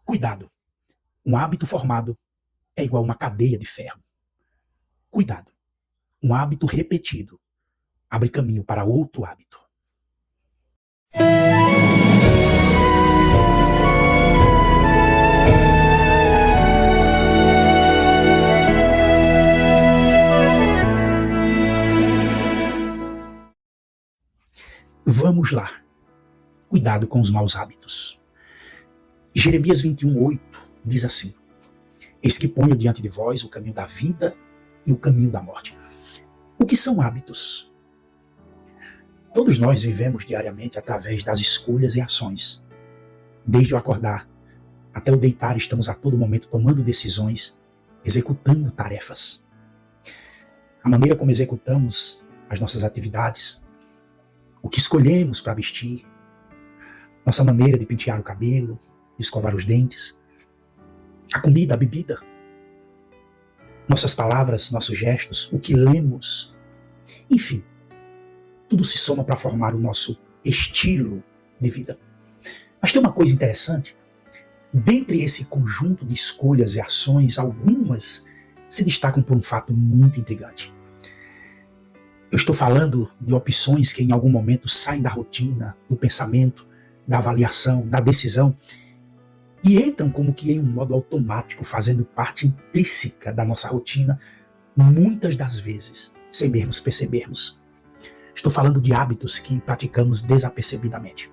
Cuidado, um hábito formado é igual a uma cadeia de ferro. Cuidado, um hábito repetido abre caminho para outro hábito. Vamos lá. Cuidado com os maus hábitos. Jeremias 21:8 diz assim: Eis que ponho diante de vós o caminho da vida e o caminho da morte. O que são hábitos? Todos nós vivemos diariamente através das escolhas e ações. Desde o acordar até o deitar, estamos a todo momento tomando decisões, executando tarefas. A maneira como executamos as nossas atividades, o que escolhemos para vestir, nossa maneira de pentear o cabelo, de escovar os dentes, a comida, a bebida, nossas palavras, nossos gestos, o que lemos, enfim, tudo se soma para formar o nosso estilo de vida. Mas tem uma coisa interessante, dentre esse conjunto de escolhas e ações, algumas se destacam por um fato muito intrigante. Eu estou falando de opções que em algum momento saem da rotina, do pensamento, da avaliação, da decisão e entram como que em um modo automático, fazendo parte intrínseca da nossa rotina, muitas das vezes, sem mesmo percebermos. Estou falando de hábitos que praticamos desapercebidamente.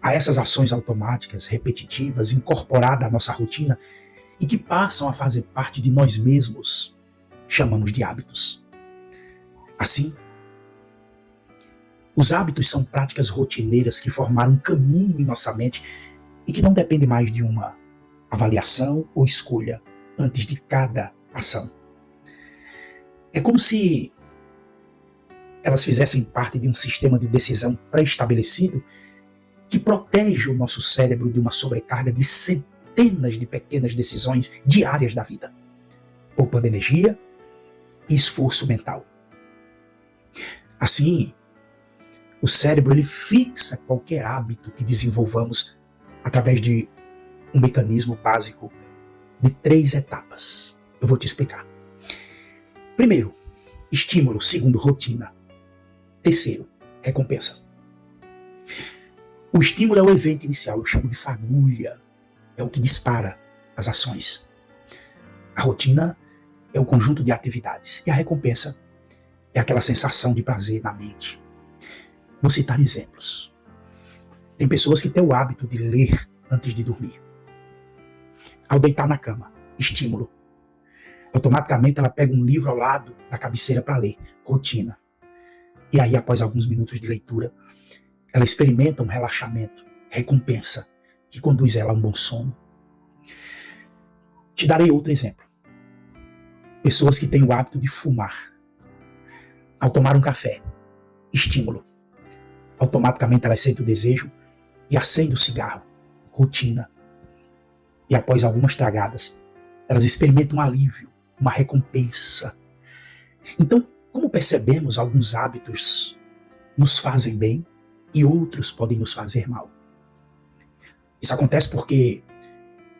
Há essas ações automáticas, repetitivas, incorporadas à nossa rotina e que passam a fazer parte de nós mesmos, chamamos de hábitos. Assim, os hábitos são práticas rotineiras que formaram um caminho em nossa mente e que não dependem mais de uma avaliação ou escolha antes de cada ação. É como se elas fizessem parte de um sistema de decisão pré-estabelecido que protege o nosso cérebro de uma sobrecarga de centenas de pequenas decisões diárias da vida, poupando energia e esforço mental. Assim, o cérebro ele fixa qualquer hábito que desenvolvamos através de um mecanismo básico de 3 etapas. Eu vou te explicar. Primeiro, estímulo. Segundo, rotina. Terceiro, recompensa. O estímulo é o evento inicial, eu chamo de fagulha. É o que dispara as ações. A rotina é o conjunto de atividades. E a recompensa é aquela sensação de prazer na mente. Vou citar exemplos. Tem pessoas que têm o hábito de ler antes de dormir. Ao deitar na cama, estímulo. Automaticamente ela pega um livro ao lado da cabeceira para ler, rotina. E aí, após alguns minutos de leitura, ela experimenta um relaxamento, recompensa, que conduz ela a um bom sono. Te darei outro exemplo. Pessoas que têm o hábito de fumar. Ao tomar um café, estímulo. Automaticamente elas sentem o desejo e acendem o cigarro, rotina. E após algumas tragadas, elas experimentam um alívio, uma recompensa. Então, como percebemos, alguns hábitos nos fazem bem e outros podem nos fazer mal. Isso acontece porque,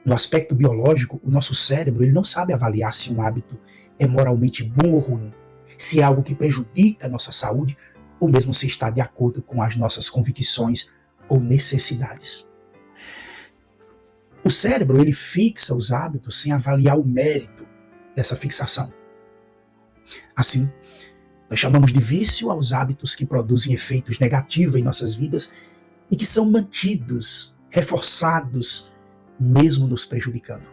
no aspecto biológico, o nosso cérebro ele não sabe avaliar se um hábito é moralmente bom ou ruim, se é algo que prejudica a nossa saúde ou mesmo se está de acordo com as nossas convicções ou necessidades. O cérebro ele fixa os hábitos sem avaliar o mérito dessa fixação. Assim, nós chamamos de vício aos hábitos que produzem efeitos negativos em nossas vidas e que são mantidos, reforçados, mesmo nos prejudicando.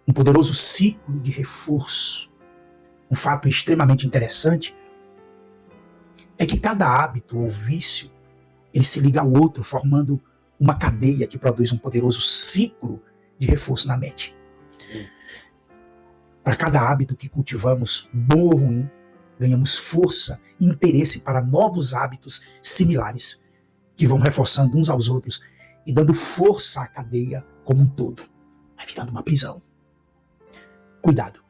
Um poderoso ciclo de reforço. Um fato extremamente interessante é que cada hábito ou vício ele se liga ao outro, formando uma cadeia que produz um poderoso ciclo de reforço na mente. Para cada hábito que cultivamos, bom ou ruim, ganhamos força e interesse para novos hábitos similares, que vão reforçando uns aos outros e dando força à cadeia como um todo. Vai virando uma prisão. Cuidado.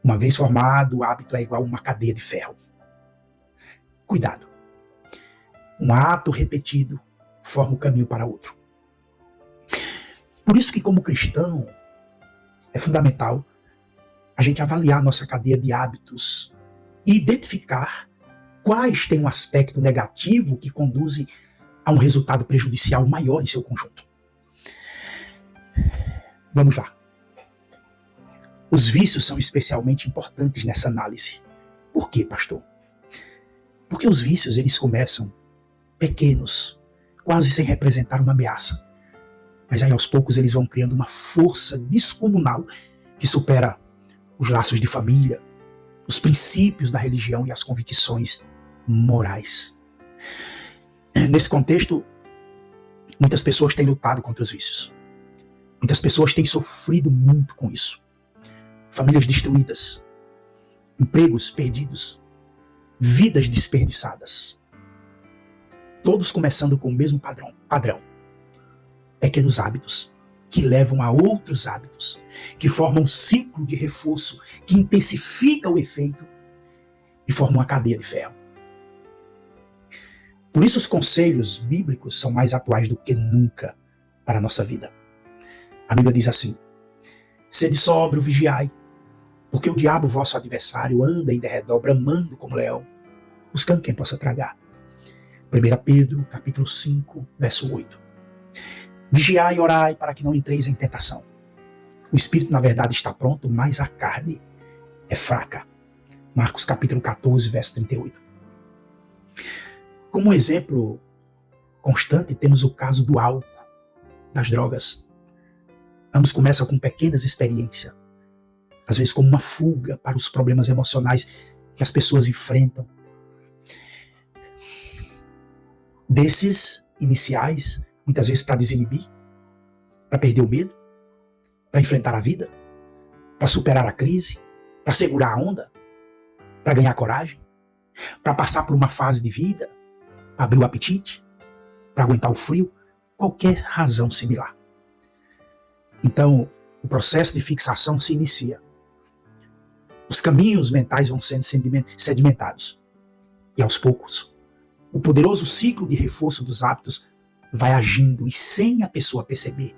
Uma vez formado, o hábito é igual a uma cadeia de ferro. Cuidado. Um ato repetido forma o caminho para outro. Por isso que, como cristão, é fundamental a gente avaliar a nossa cadeia de hábitos e identificar quais têm um aspecto negativo que conduzem a um resultado prejudicial maior em seu conjunto. Vamos lá. Os vícios são especialmente importantes nessa análise. Por quê, pastor? Porque os vícios, eles começam pequenos, quase sem representar uma ameaça. Mas aí aos poucos eles vão criando uma força descomunal que supera os laços de família, os princípios da religião e as convicções morais. Nesse contexto, muitas pessoas têm lutado contra os vícios. Muitas pessoas têm sofrido muito com isso. Famílias destruídas, empregos perdidos, vidas desperdiçadas. Todos começando com o mesmo padrão. Pequenos hábitos que levam a outros hábitos, que formam um ciclo de reforço, que intensifica o efeito e formam uma cadeia de ferro. Por isso os conselhos bíblicos são mais atuais do que nunca para a nossa vida. A Bíblia diz assim: sede sóbrio, vigiai, porque o diabo, vosso adversário, anda em derredor, bramando como leão, buscando quem possa tragar. 1 Pedro, capítulo 5, verso 8. Vigiai e orai para que não entreis em tentação. O espírito, na verdade, está pronto, mas a carne é fraca. Marcos, capítulo 14, verso 38. Como exemplo constante, temos o caso do álcool, das drogas. Ambos começam com pequenas experiências, às vezes como uma fuga para os problemas emocionais que as pessoas enfrentam. Desses iniciais, muitas vezes para desinibir, para perder o medo, para enfrentar a vida, para superar a crise, para segurar a onda, para ganhar coragem, para passar por uma fase de vida, para abrir o apetite, para aguentar o frio, qualquer razão similar. Então, o processo de fixação se inicia. Os caminhos mentais vão sendo sedimentados. E aos poucos, o poderoso ciclo de reforço dos hábitos vai agindo e sem a pessoa perceber,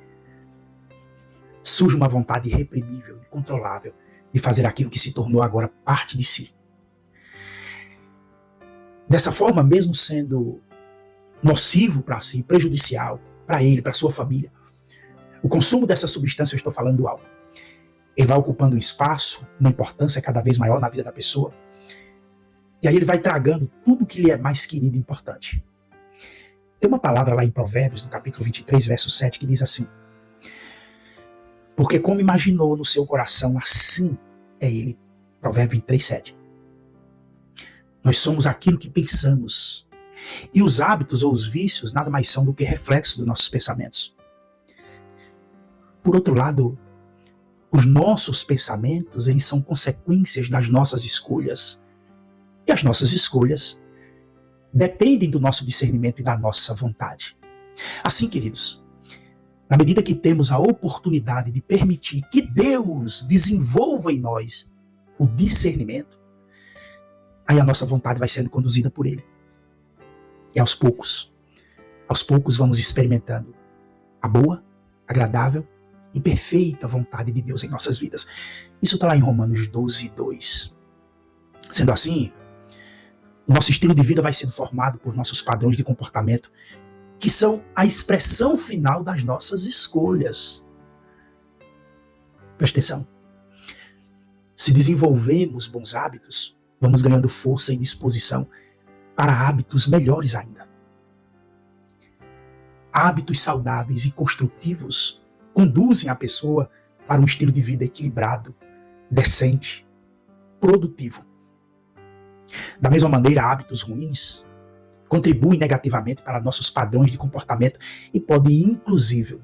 surge uma vontade irreprimível, incontrolável de fazer aquilo que se tornou agora parte de si. Dessa forma, mesmo sendo nocivo para si, prejudicial para ele, para sua família, o consumo dessa substância, eu estou falando do álcool, ele vai ocupando um espaço, uma importância cada vez maior na vida da pessoa, e aí ele vai tragando tudo que lhe é mais querido e importante. Tem uma palavra lá em Provérbios, no capítulo 23, verso 7, que diz assim: porque como imaginou no seu coração, assim é ele. Provérbios 23, 7. Nós somos aquilo que pensamos. E os hábitos ou os vícios nada mais são do que reflexo dos nossos pensamentos. Por outro lado, os nossos pensamentos, eles são consequências das nossas escolhas. E as nossas escolhas dependem do nosso discernimento e da nossa vontade. Assim, queridos, na medida que temos a oportunidade de permitir que Deus desenvolva em nós o discernimento, aí a nossa vontade vai sendo conduzida por Ele. E aos poucos vamos experimentando a boa, agradável e perfeita vontade de Deus em nossas vidas. Isso está lá em Romanos 12, 2. Sendo assim, o nosso estilo de vida vai sendo formado por nossos padrões de comportamento, que são a expressão final das nossas escolhas. Presta atenção. Se desenvolvemos bons hábitos, vamos ganhando força e disposição para hábitos melhores ainda. Hábitos saudáveis e construtivos conduzem a pessoa para um estilo de vida equilibrado, decente, produtivo. Da mesma maneira, hábitos ruins contribuem negativamente para nossos padrões de comportamento e podem, inclusive,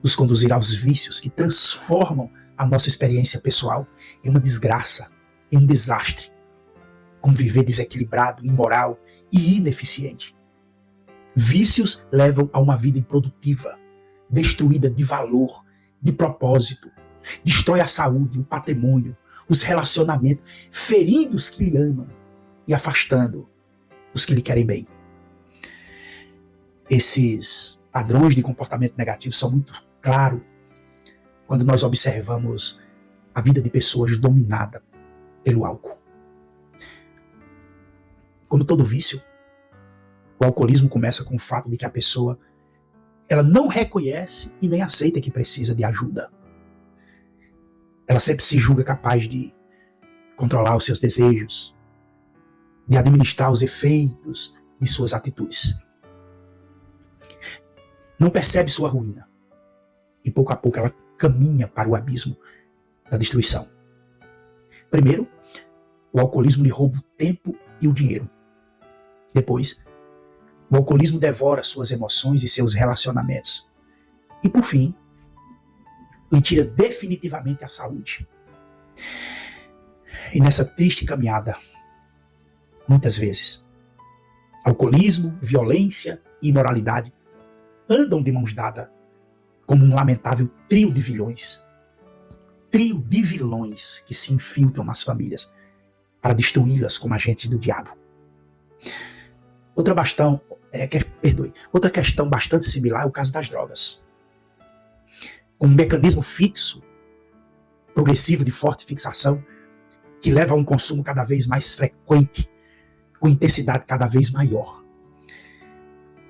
nos conduzir aos vícios que transformam a nossa experiência pessoal em uma desgraça, em um desastre, como viver desequilibrado, imoral e ineficiente. Vícios levam a uma vida improdutiva, destruída de valor, de propósito, destrói a saúde, o patrimônio, os relacionamentos, ferindo os que lhe amam e afastando os que lhe querem bem. Esses padrões de comportamento negativo são muito claro quando nós observamos a vida de pessoas dominada pelo álcool. Como todo vício, o alcoolismo começa com o fato de que a pessoa ela não reconhece e nem aceita que precisa de ajuda. Ela sempre se julga capaz de controlar os seus desejos, de administrar os efeitos de suas atitudes. Não percebe sua ruína e pouco a pouco ela caminha para o abismo da destruição. Primeiro, o alcoolismo lhe rouba o tempo e o dinheiro. Depois, o alcoolismo devora suas emoções e seus relacionamentos. E por fim, lhe tira definitivamente a saúde. E nessa triste caminhada, muitas vezes, alcoolismo, violência e imoralidade andam de mãos dadas como um lamentável trio de vilões. Trio de vilões que se infiltram nas famílias para destruí-las como agentes do diabo. Outra questão bastante similar é o caso das drogas. Com um mecanismo fixo, progressivo de forte fixação, que leva a um consumo cada vez mais frequente, com intensidade cada vez maior.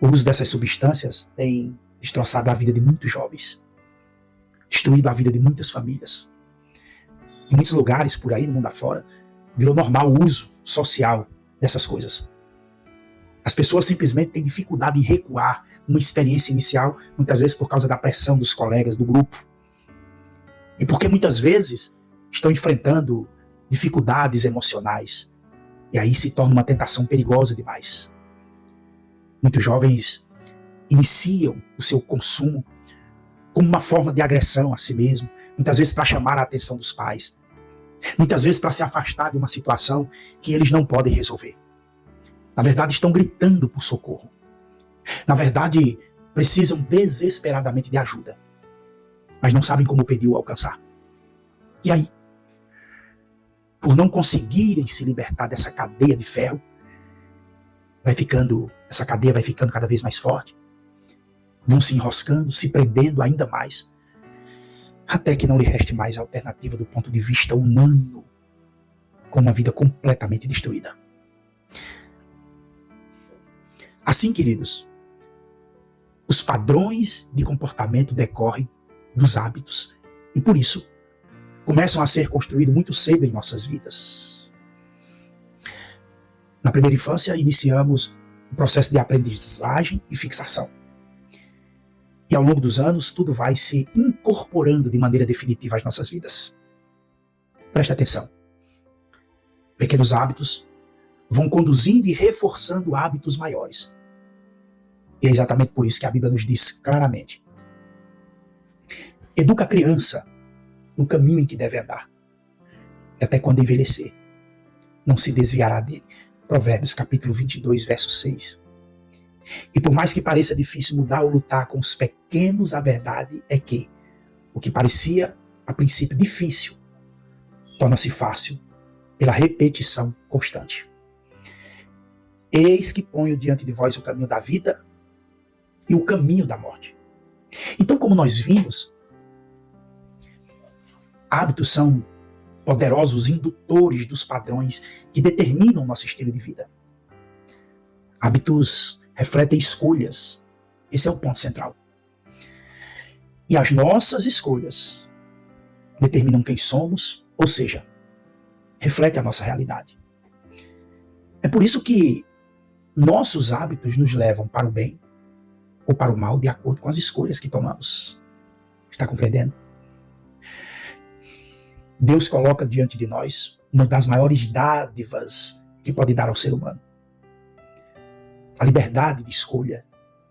O uso dessas substâncias tem destroçado a vida de muitos jovens, destruído a vida de muitas famílias. Em muitos lugares por aí, no mundo afora, virou normal o uso social dessas coisas. As pessoas simplesmente têm dificuldade em recuar numa experiência inicial, muitas vezes por causa da pressão dos colegas, do grupo. E porque muitas vezes estão enfrentando dificuldades emocionais. E aí se torna uma tentação perigosa demais. Muitos jovens iniciam o seu consumo como uma forma de agressão a si mesmo, muitas vezes para chamar a atenção dos pais, muitas vezes para se afastar de uma situação que eles não podem resolver. Na verdade, estão gritando por socorro. Na verdade, precisam desesperadamente de ajuda, mas não sabem como pedir ou alcançar. E aí, por não conseguirem se libertar dessa cadeia de ferro, essa cadeia vai ficando cada vez mais forte, vão se enroscando, se prendendo ainda mais, até que não lhe reste mais alternativa do ponto de vista humano, com uma vida completamente destruída. Assim, queridos, os padrões de comportamento decorrem dos hábitos e, por isso, começam a ser construídos muito cedo em nossas vidas. Na primeira infância, iniciamos o processo de aprendizagem e fixação. E ao longo dos anos, tudo vai se incorporando de maneira definitiva às nossas vidas. Preste atenção. Pequenos hábitos vão conduzindo e reforçando hábitos maiores. E é exatamente por isso que a Bíblia nos diz claramente: educa a criança no caminho em que deve andar, e até quando envelhecer, não se desviará dele. Provérbios capítulo 22, verso 6. E por mais que pareça difícil mudar ou lutar com os pequenos, a verdade é que o que parecia a princípio difícil torna-se fácil pela repetição constante. Eis que ponho diante de vós o caminho da vida e o caminho da morte. Então, como nós vimos, hábitos são poderosos indutores dos padrões que determinam o nosso estilo de vida. Hábitos refletem escolhas. Esse é o ponto central. E as nossas escolhas determinam quem somos, ou seja, refletem a nossa realidade. É por isso que nossos hábitos nos levam para o bem ou para o mal, de acordo com as escolhas que tomamos. Está compreendendo? Deus coloca diante de nós uma das maiores dádivas que pode dar ao ser humano: a liberdade de escolha,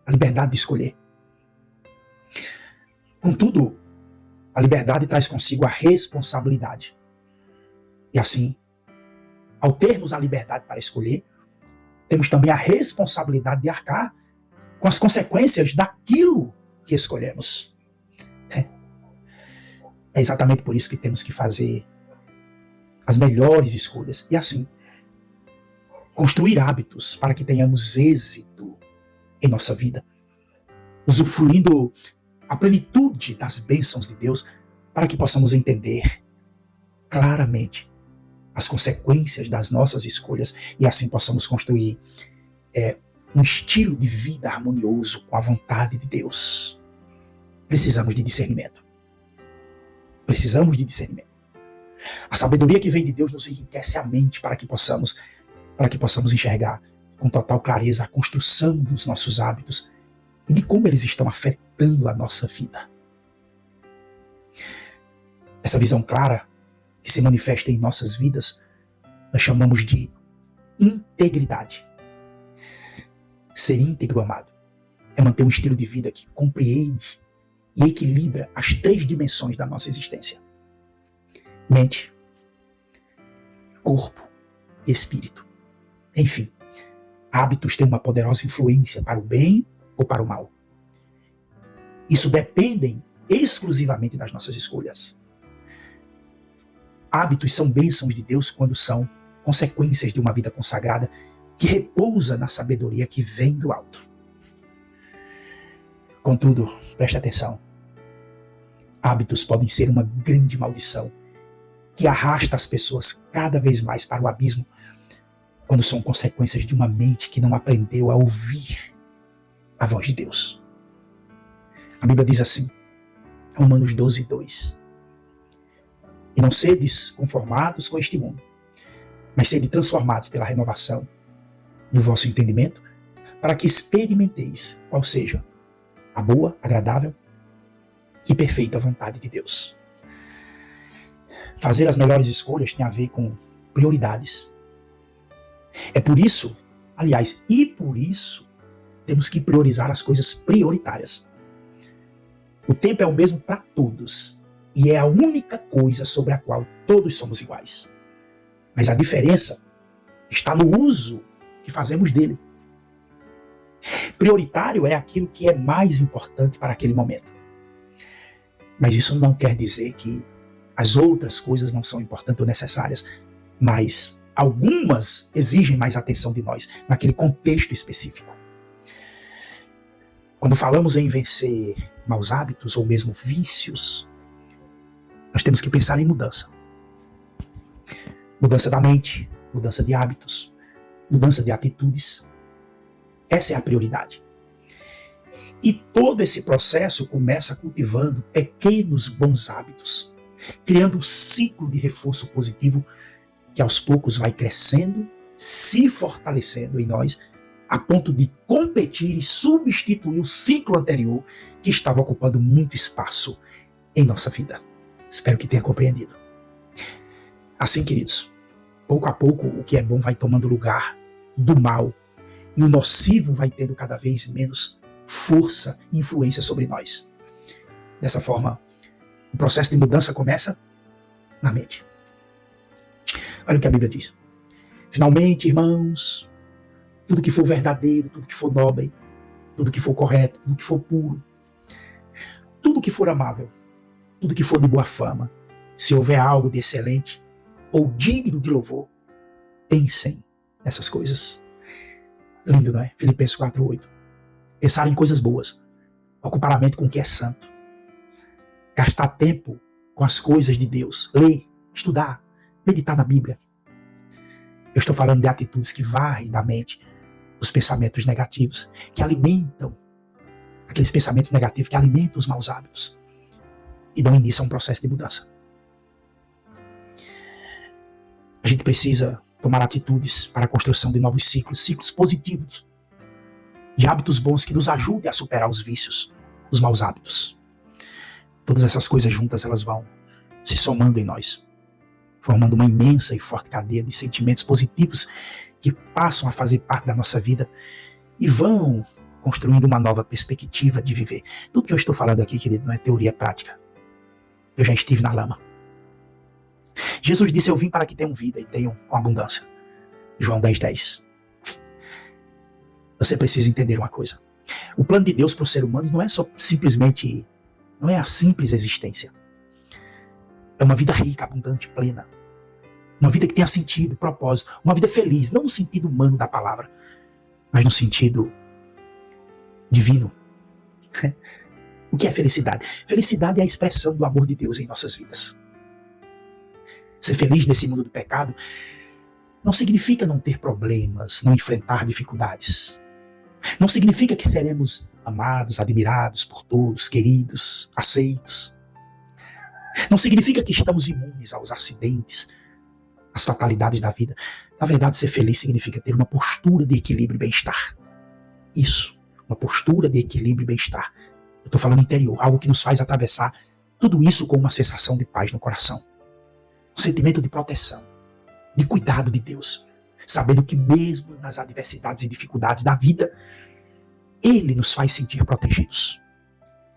a liberdade de escolher. Contudo, a liberdade traz consigo a responsabilidade. E assim, ao termos a liberdade para escolher, temos também a responsabilidade de arcar com as consequências daquilo que escolhemos. É exatamente por isso que temos que fazer as melhores escolhas e assim construir hábitos para que tenhamos êxito em nossa vida, usufruindo a plenitude das bênçãos de Deus, para que possamos entender claramente as consequências das nossas escolhas e assim possamos construir um estilo de vida harmonioso com a vontade de Deus. Precisamos de discernimento. Precisamos de discernimento. A sabedoria que vem de Deus nos enriquece a mente para que possamos enxergar com total clareza a construção dos nossos hábitos e de como eles estão afetando a nossa vida. Essa visão clara que se manifesta em nossas vidas, nós chamamos de integridade. Ser íntegro, amado, é manter um estilo de vida que compreende e equilibra as 3 dimensões da nossa existência: mente, corpo e espírito. Enfim, hábitos têm uma poderosa influência para o bem ou para o mal. Isso dependem exclusivamente das nossas escolhas. Hábitos são bênçãos de Deus quando são consequências de uma vida consagrada que repousa na sabedoria que vem do alto. Contudo, preste atenção. Hábitos podem ser uma grande maldição que arrasta as pessoas cada vez mais para o abismo quando são consequências de uma mente que não aprendeu a ouvir a voz de Deus. A Bíblia diz assim, Romanos 12:2: E não sedes conformados com este mundo, mas sede transformados pela renovação do vosso entendimento, para que experimenteis qual seja a boa, agradável e perfeita vontade de Deus. Fazer as melhores escolhas tem a ver com prioridades. É por isso, aliás, temos que priorizar as coisas prioritárias. O tempo é o mesmo para todos e é a única coisa sobre a qual todos somos iguais. Mas a diferença está no uso que fazemos dele. Prioritário é aquilo que é mais importante para aquele momento. Mas isso não quer dizer que as outras coisas não são importantes ou necessárias, mas algumas exigem mais atenção de nós naquele contexto específico. Quando falamos em vencer maus hábitos ou mesmo vícios, nós temos que pensar em mudança. Mudança da mente, mudança de hábitos, mudança de atitudes. Essa é a prioridade. E todo esse processo começa cultivando pequenos bons hábitos, criando um ciclo de reforço positivo que aos poucos vai crescendo, se fortalecendo em nós, a ponto de competir e substituir o ciclo anterior que estava ocupando muito espaço em nossa vida. Espero que tenha compreendido. Assim, queridos, pouco a pouco o que é bom vai tomando lugar do mal e o nocivo vai tendo cada vez menos força e influência sobre nós. Dessa forma, o processo de mudança começa na mente. Olha o que a Bíblia diz. Finalmente, irmãos, tudo que for verdadeiro, tudo que for nobre, tudo que for correto, tudo que for puro, tudo que for amável, tudo que for de boa fama, se houver algo de excelente ou digno de louvor, pensem nessas coisas. Lindo, não é? Filipenses 4:8. Pensar em coisas boas, ocupar a mente com o que é santo, gastar tempo com as coisas de Deus, ler, estudar, meditar na Bíblia. Eu estou falando de atitudes que varrem da mente os pensamentos negativos, que alimentam, aqueles pensamentos negativos que alimentam os maus hábitos e dão início a um processo de mudança. A gente precisa tomar atitudes para a construção de novos ciclos positivos, de hábitos bons que nos ajudem a superar os vícios, os maus hábitos. Todas essas coisas juntas, elas vão se somando em nós, formando uma imensa e forte cadeia de sentimentos positivos que passam a fazer parte da nossa vida e vão construindo uma nova perspectiva de viver. Tudo que eu estou falando aqui, querido, não é teoria prática. Eu já estive na lama. Jesus disse, eu vim para que tenham vida e tenham com abundância. João 10:10. Você precisa entender uma coisa. O plano de Deus para o ser humano não é só simplesmente, não é a simples existência. É uma vida rica, abundante, plena. Uma vida que tenha sentido, propósito. Uma vida feliz, não no sentido humano da palavra, mas no sentido divino. O que é felicidade? Felicidade é a expressão do amor de Deus em nossas vidas. Ser feliz nesse mundo do pecado não significa não ter problemas, não enfrentar dificuldades. Não significa que seremos amados, admirados por todos, queridos, aceitos. Não significa que estamos imunes aos acidentes, às fatalidades da vida. Na verdade, ser feliz significa ter uma postura de equilíbrio e bem-estar. Isso, uma postura de equilíbrio e bem-estar. Eu estou falando interior, algo que nos faz atravessar tudo isso com uma sensação de paz no coração. Um sentimento de proteção, de cuidado de Deus, sabendo que mesmo nas adversidades e dificuldades da vida, Ele nos faz sentir protegidos.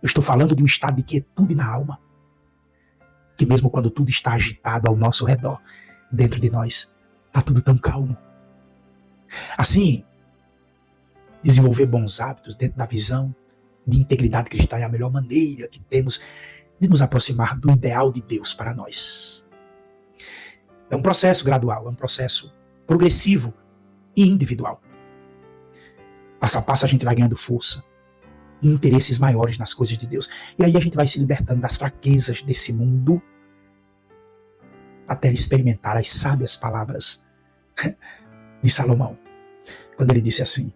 Eu estou falando de um estado de quietude na alma, que mesmo quando tudo está agitado ao nosso redor, dentro de nós, está tudo tão calmo. Assim, desenvolver bons hábitos dentro da visão de integridade cristã é a melhor maneira que temos de nos aproximar do ideal de Deus para nós. É um processo gradual, é um processo progressivo e individual. Passo a passo a gente vai ganhando força e interesses maiores nas coisas de Deus. E aí a gente vai se libertando das fraquezas desse mundo até experimentar as sábias palavras de Salomão, quando ele disse assim: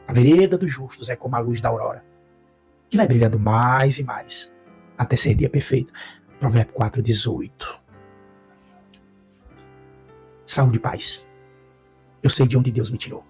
a vereda dos justos é como a luz da aurora, que vai brilhando mais e mais, até ser dia perfeito. Provérbio 4:18. Saúde e paz. Eu sei de onde Deus me tirou.